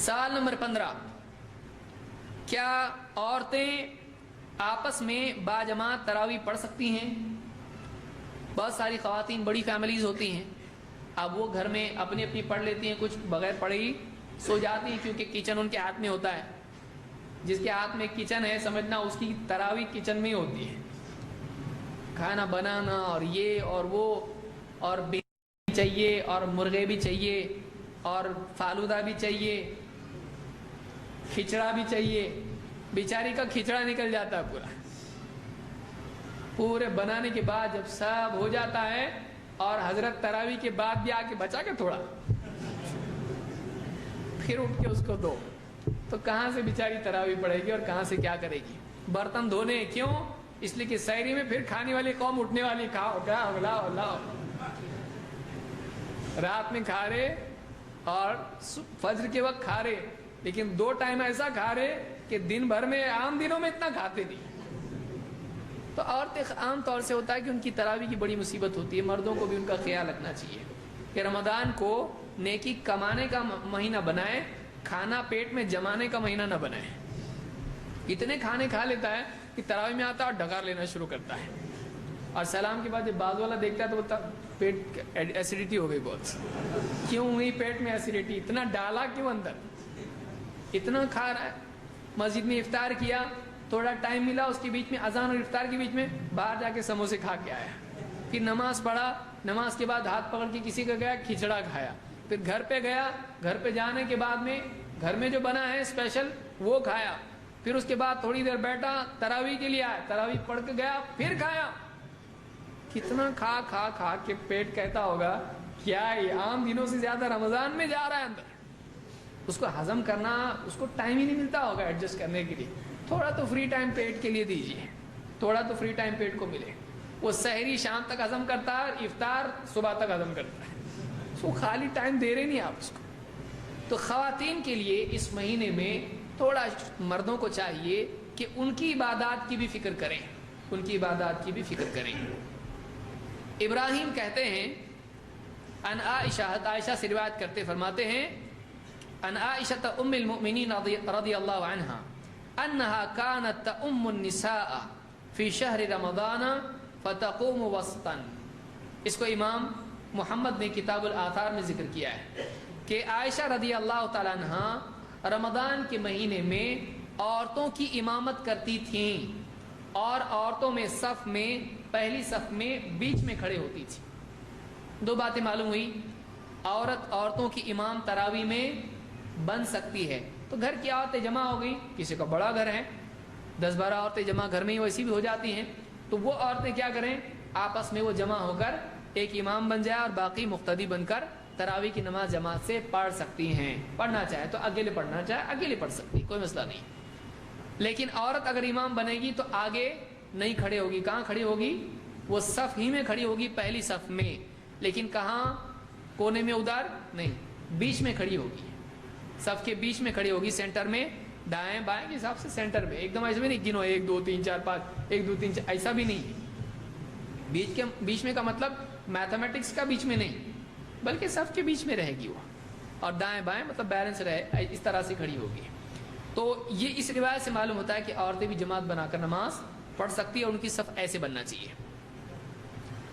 سوال نمبر 15، کیا عورتیں آپس میں باجماعت تراویح پڑھ سکتی ہیں؟ بہت ساری خواتین بڑی فیملیز ہوتی ہیں، اب وہ گھر میں اپنی اپنی پڑھ لیتی ہیں، کچھ بغیر پڑھے ہی سو جاتی ہیں، کیونکہ کچن ان کے ہاتھ میں ہوتا ہے۔ جس کے ہاتھ میں کچن ہے سمجھنا اس کی تراویح کچن میں ہی ہوتی ہے، کھانا بنانا اور یہ اور وہ، اور بھی چاہیے اور مرغے بھی چاہیے اور فالودہ بھی چاہیے، کھچڑا بھی چاہیے۔ بیچاری کا کھچڑا نکل جاتا ہے پورے بنانے کے بعد جب سب ہو جاتا ہے، اور حضرت تراویح کے بعد بھی آ کے بچا کے تھوڑا پھر اٹھ کے اس کو دو، تو کہاں سے بیچاری تراویح پڑھے گی اور کہاں سے کیا کرے گی؟ برتن دھونے کیوں؟ اس لیے کہ سحری میں پھر کھانے والی قوم اٹھنے والی، کھاؤ کھاؤ لاؤ لاؤ، رات میں کھا رہے اور فجر کے وقت کھا رہے، لیکن 2 ٹائم ایسا کھا رہے کہ دن بھر میں عام دنوں میں اتنا کھاتے نہیں۔ تو عورتیں عام طور سے ہوتا ہے کہ ان کی تراویح کی بڑی مصیبت ہوتی ہے، مردوں کو بھی ان کا خیال رکھنا چاہیے کہ رمضان کو نیکی کمانے کا مہینہ بنائے، کھانا پیٹ میں جمانے کا مہینہ نہ بنائے۔ اتنے کھانے کھا لیتا ہے کہ تراویح میں آتا ہے اور ڈکار لینا شروع کرتا ہے، اور سلام کے بعد جب بعض والا دیکھتا ہے تو بولتا پیٹ ایسیڈیٹی ہو گئی، بہت کیوں ہوئی پیٹ میں ایسیڈیٹی؟ اتنا ڈالا کیوں اندر؟ اتنا کھا رہا ہے۔ مسجد میں افطار کیا، تھوڑا ٹائم ملا اس کے بیچ میں، اذان اور افطار کے بیچ میں باہر جا کے سموسے کھا کے آیا، پھر نماز پڑھا، نماز کے بعد ہاتھ پکڑ کے کسی کا گیا کھچڑا کھایا، پھر گھر پہ گیا، گھر پہ جانے کے بعد میں گھر میں جو بنا ہے اسپیشل وہ کھایا، پھر اس کے بعد تھوڑی دیر بیٹھا، تراویح کے لیے آیا، تراویح پڑھ کے گیا، پھر کھایا۔ کتنا کھا کھا کھا کے پیٹ کہتا ہوگا کیا یہ عام دنوں سے زیادہ رمضان میں جا رہا ہے اندر؟ اس کو ہضم کرنا، اس کو ٹائم ہی نہیں ملتا ہوگا ایڈجسٹ کرنے کے لیے۔ تھوڑا تو فری ٹائم پیٹ کے لیے دیجیے، تھوڑا تو فری ٹائم پیٹ کو ملے۔ وہ سحری شام تک ہضم کرتا ہے، افطار صبح تک ہضم کرتا ہے، اس کو خالی ٹائم دے رہے نہیں آپ اس کو۔ تو خواتین کے لیے اس مہینے میں تھوڑا مردوں کو چاہیے کہ ان کی عبادات کی بھی فکر کریں، ان کی عبادات کی بھی فکر کریں۔ ابراہیم کہتے ہیں ان عائشہ سے روایت کرتے فرماتے ہیں ان عائشہ ام المؤمنین رضی اللہ عنہا انہا کانت تؤم النساء فی شہر رمضان فتقوم وسطا۔ اس کو امام محمد نے کتاب الآثار میں ذکر کیا ہے کہ عائشہ رضی اللہ تعالی عنہا رمضان کے مہینے میں عورتوں کی امامت کرتی تھیں، اور عورتوں میں صف میں پہلی صف میں بیچ میں کھڑے ہوتی تھی۔ 2 باتیں معلوم ہوئی، عورتوں کی امام تراویح میں بن سکتی ہے، تو گھر کی عورتیں جمع ہو گئی، کسی کا بڑا گھر ہے 10-12 عورتیں جمع گھر میں ہی ویسی بھی ہو جاتی ہیں، تو وہ عورتیں کیا کریں، آپس میں وہ جمع ہو کر ایک امام بن جائے اور باقی مقتدی بن کر تراویح کی نماز جماعت سے پڑھ سکتی ہیں۔ پڑھنا چاہے تو اکیلے پڑھنا چاہے اکیلے پڑھ سکتی، کوئی مسئلہ نہیں۔ لیکن عورت اگر امام بنے گی تو آگے نہیں کھڑے ہوگی، کہاں کھڑی ہوگی؟ وہ صف ہی میں کھڑی ہوگی، پہلی صف میں، لیکن کہاں؟ کونے میں ادھر نہیں، بیچ میں کھڑی ہوگی، صف کے بیچ میں کھڑی ہوگی، سینٹر میں، دائیں بائیں کے حساب سے سینٹر میں، ایک دم ایسے بھی نہیں گنو 1 2 3 4 5 1 2 3 4 ایسا بھی نہیں ہے۔ بیچ میں کا مطلب میتھمیٹکس کا بیچ میں نہیں، بلکہ صف کے بیچ میں رہے گی وہ، اور دائیں بائیں مطلب بیلنس رہے، اس طرح سے کھڑی ہوگی۔ تو یہ اس روایت سے معلوم ہوتا ہے کہ عورتیں بھی جماعت بنا کر نماز پڑھ سکتی ہے، اور ان کی صف ایسے بننا چاہیے۔